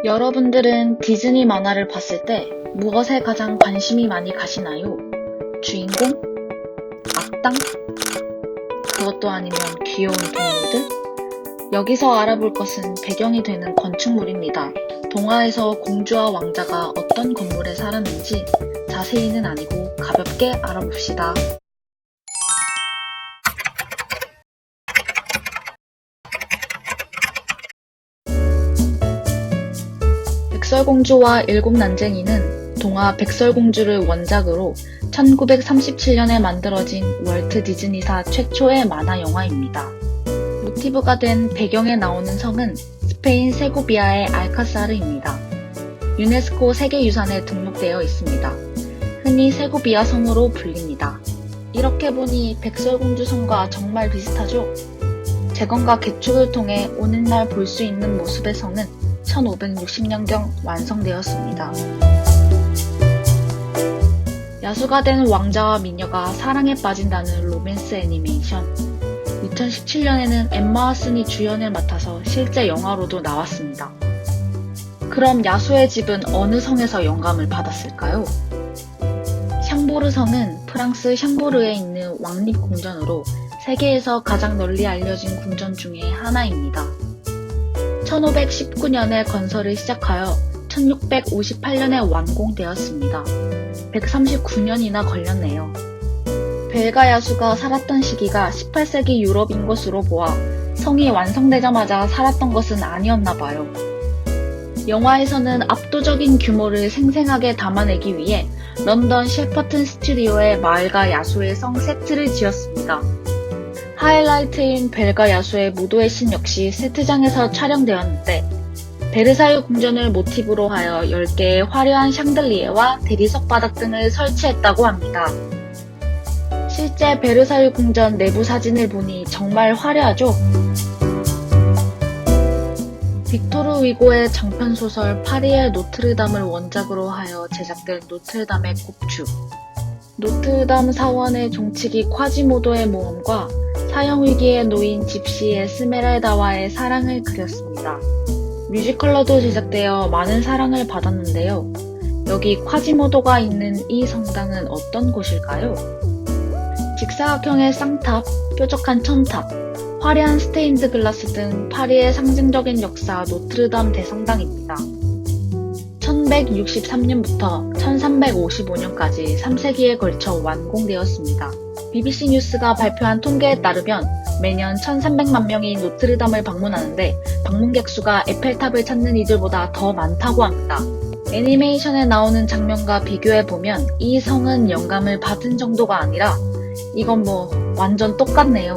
여러분들은 디즈니 만화를 봤을 때 무엇에 가장 관심이 많이 가시나요? 주인공? 악당? 그것도 아니면 귀여운 동물들? 여기서 알아볼 것은 배경이 되는 건축물입니다. 동화에서 공주와 왕자가 어떤 건물에 살았는지 자세히는 아니고 가볍게 알아봅시다. 백설공주와 일곱 난쟁이는 동화 백설공주를 원작으로 1937년에 만들어진 월트 디즈니사 최초의 만화 영화입니다. 모티브가 된 배경에 나오는 성은 스페인 세고비아의 알카사르입니다. 유네스코 세계유산에 등록되어 있습니다. 흔히 세고비아 성으로 불립니다. 이렇게 보니 백설공주 성과 정말 비슷하죠? 재건과 개축을 통해 오늘날 볼 수 있는 모습의 성은 1560년경 완성되었습니다. 야수가 된 왕자와 미녀가 사랑에 빠진다는 로맨스 애니메이션. 2017년에는 엠마 왓슨이 주연을 맡아서 실제 영화로도 나왔습니다. 그럼 야수의 집은 어느 성에서 영감을 받았을까요? 샹보르 성은 프랑스 샹보르에 있는 왕립궁전으로 세계에서 가장 널리 알려진 궁전 중에 하나입니다. 1519년에 건설을 시작하여 1658년에 완공되었습니다. 139년이나 걸렸네요. 벨가 야수가 살았던 시기가 18세기 유럽인 것으로 보아 성이 완성되자마자 살았던 것은 아니었나 봐요. 영화에서는 압도적인 규모를 생생하게 담아내기 위해 런던 셰퍼튼 스튜디오에 마을과 야수의 성 세트를 지었습니다. 하이라이트인 벨가 야수의 무도의 신 역시 세트장에서 촬영되었는데 베르사유 궁전을 모티브로 하여 10개의 화려한 샹들리에와 대리석 바닥 등을 설치했다고 합니다. 실제 베르사유 궁전 내부 사진을 보니 정말 화려하죠? 빅토르 위고의 장편소설 파리의 노트르담을 원작으로 하여 제작된 노트르담의 곡축. 노트르담 사원의 종치기 콰지모도의 모험과 사형위기에 놓인 집시 에스메랄다와의 사랑을 그렸습니다. 뮤지컬로도 제작되어 많은 사랑을 받았는데요. 여기 콰지모도가 있는 이 성당은 어떤 곳일까요? 직사각형의 쌍탑, 뾰족한 첨탑, 화려한 스테인드 글라스 등 파리의 상징적인 역사 노트르담 대성당입니다. 1163년부터 1355년까지 3세기에 걸쳐 완공되었습니다. BBC 뉴스가 발표한 통계에 따르면 매년 1300만 명이 노트르담을 방문하는데 방문객 수가 에펠탑을 찾는 이들보다 더 많다고 합니다. 애니메이션에 나오는 장면과 비교해보면 이 성은 영감을 받은 정도가 아니라 이건 뭐 완전 똑같네요.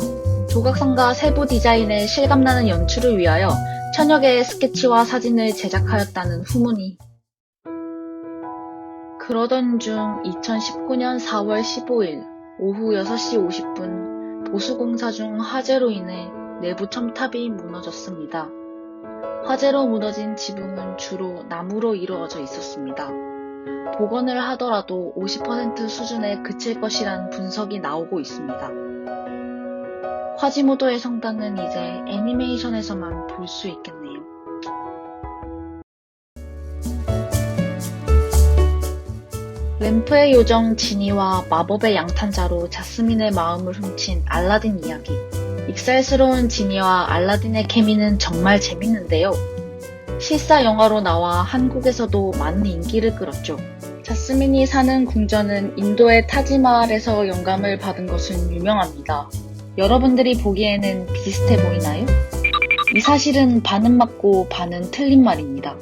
조각상과 세부 디자인의 실감나는 연출을 위하여 천여 개의 스케치와 사진을 제작하였다는 후문이. 그러던 중 2019년 4월 15일 오후 6시 50분 보수공사 중 화재로 인해 내부 첨탑이 무너졌습니다. 화재로 무너진 지붕은 주로 나무로 이루어져 있었습니다. 복원을 하더라도 50% 수준에 그칠 것이란 분석이 나오고 있습니다. 콰지모도의 성당은 이제 애니메이션에서만 볼 수 있겠네요. 램프의 요정 지니와 마법의 양탄자로 자스민의 마음을 훔친 알라딘 이야기. 익살스러운 지니와 알라딘의 케미는 정말 재밌는데요. 실사 영화로 나와 한국에서도 많은 인기를 끌었죠. 자스민이 사는 궁전은 인도의 타지마할에서 영감을 받은 것은 유명합니다. 여러분들이 보기에는 비슷해 보이나요? 이 사실은 반은 맞고 반은 틀린 말입니다.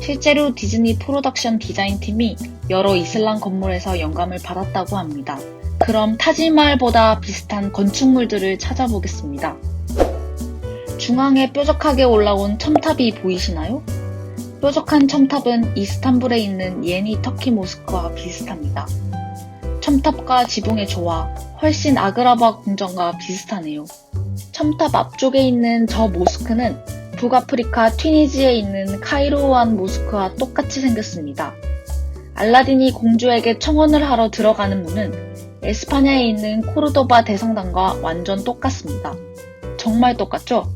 실제로 디즈니 프로덕션 디자인팀이 여러 이슬람 건물에서 영감을 받았다고 합니다. 그럼 타지마할보다 비슷한 건축물들을 찾아보겠습니다. 중앙에 뾰족하게 올라온 첨탑이 보이시나요? 뾰족한 첨탑은 이스탄불에 있는 예니 터키 모스크와 비슷합니다. 첨탑과 지붕의 조화, 훨씬 아그라바 궁전과 비슷하네요. 첨탑 앞쪽에 있는 저 모스크는 북아프리카 튀니지에 있는 카이로우안 모스크와 똑같이 생겼습니다. 알라딘이 공주에게 청혼을 하러 들어가는 문은 에스파냐에 있는 코르도바 대성당과 완전 똑같습니다. 정말 똑같죠?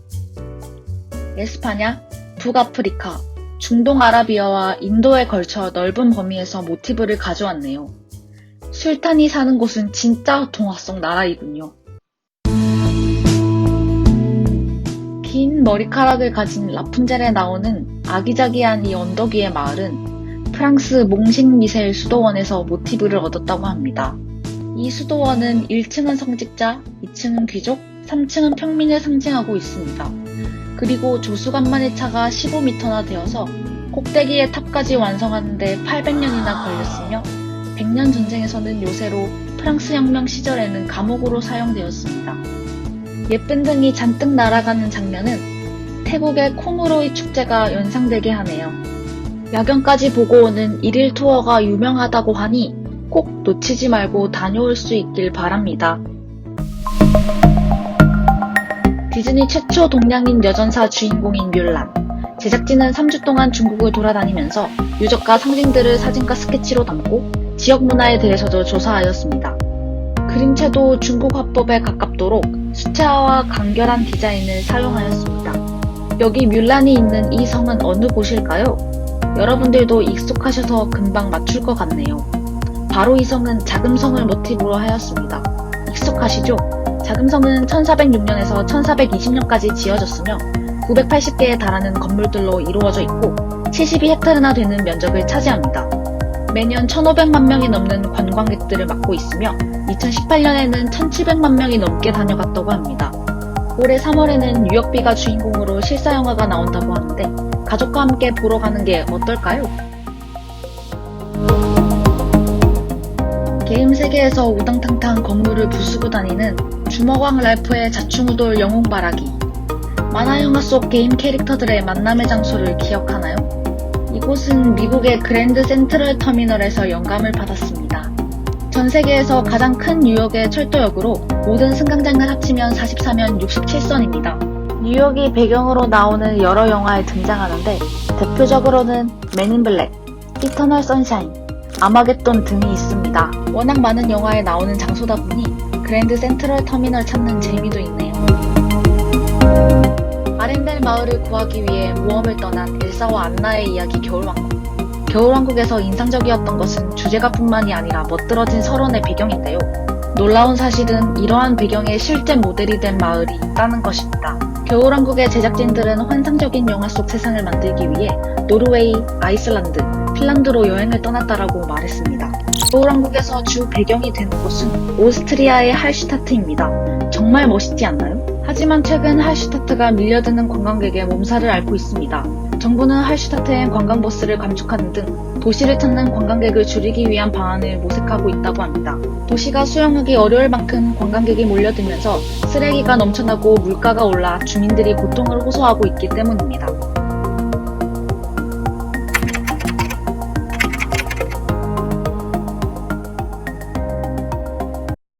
에스파냐, 북아프리카, 중동 아라비아와 인도에 걸쳐 넓은 범위에서 모티브를 가져왔네요. 술탄이 사는 곳은 진짜 동화 속 나라이군요. 긴 머리카락을 가진 라푼젤에 나오는 아기자기한 이 언덕 위의 마을은 프랑스 몽식 미셀 수도원에서 모티브를 얻었다고 합니다. 이 수도원은 1층은 성직자, 2층은 귀족, 3층은 평민을 상징하고 있습니다. 그리고 조수간만의 차가 15m나 되어서 꼭대기의 탑까지 완성하는데 800년이나 걸렸으며 100년 전쟁에서는 요새로 프랑스 혁명 시절에는 감옥으로 사용되었습니다. 예쁜 등이 잔뜩 날아가는 장면은 태국의 코무로이 축제가 연상되게 하네요. 야경까지 보고 오는 일일 투어가 유명하다고 하니 꼭 놓치지 말고 다녀올 수 있길 바랍니다. 디즈니 최초 동양인 여전사 주인공인 뮬란. 제작진은 3주 동안 중국을 돌아다니면서 유적과 상징들을 사진과 스케치로 담고 지역 문화에 대해서도 조사하였습니다. 그림체도 중국 화법에 가깝도록 수채화와 간결한 디자인을 사용하였습니다. 여기 뮬란이 있는 이 성은 어느 곳일까요? 여러분들도 익숙하셔서 금방 맞출 것 같네요. 바로 이 성은 자금성을 모티브로 하였습니다. 익숙하시죠? 자금성은 1406년에서 1420년까지 지어졌으며 980개에 달하는 건물들로 이루어져 있고 72헥타르나 되는 면적을 차지합니다. 매년 1,500만 명이 넘는 관광객들을 맡고 있으며 2018년에는 1,700만 명이 넘게 다녀갔다고 합니다. 올해 3월에는 뉴욕비가 주인공으로 실사영화가 나온다고 하는데 가족과 함께 보러 가는 게 어떨까요? 게임 세계에서 우당탕탕 건물을 부수고 다니는 주먹왕 랄프의 자충우돌 영웅바라기. 만화영화 속 게임 캐릭터들의 만남의 장소를 기억하나요? 이곳은 미국의 그랜드 센트럴 터미널에서 영감을 받았습니다. 전 세계에서 가장 큰 뉴욕의 철도역으로 모든 승강장을 합치면 44면 67선입니다. 뉴욕이 배경으로 나오는 여러 영화에 등장하는데 대표적으로는 맨 인 블랙, 이터널 선샤인, 아마겟돈 등이 있습니다. 워낙 많은 영화에 나오는 장소다 보니 그랜드 센트럴 터미널 찾는 재미도 있네요. 아렌델 마을을 구하기 위해 모험을 떠난 엘사와 안나의 이야기 겨울왕국. 겨울왕국에서 인상적이었던 것은 주제가뿐만이 아니라 멋들어진 설원의 배경인데요. 놀라운 사실은 이러한 배경에 실제 모델이 된 마을이 있다는 것입니다. 겨울왕국의 제작진들은 환상적인 영화 속 세상을 만들기 위해 노르웨이, 아이슬란드, 핀란드로 여행을 떠났다라고 말했습니다. 겨울왕국에서 주 배경이 되는 곳은 오스트리아의 할슈타트입니다. 정말 멋있지 않나요? 하지만 최근 할슈타트가 밀려드는 관광객의 몸살을 앓고 있습니다. 정부는 할슈타트의 관광버스를 감축하는 등 도시를 찾는 관광객을 줄이기 위한 방안을 모색하고 있다고 합니다. 도시가 수용하기 어려울 만큼 관광객이 몰려들면서 쓰레기가 넘쳐나고 물가가 올라 주민들이 고통을 호소하고 있기 때문입니다.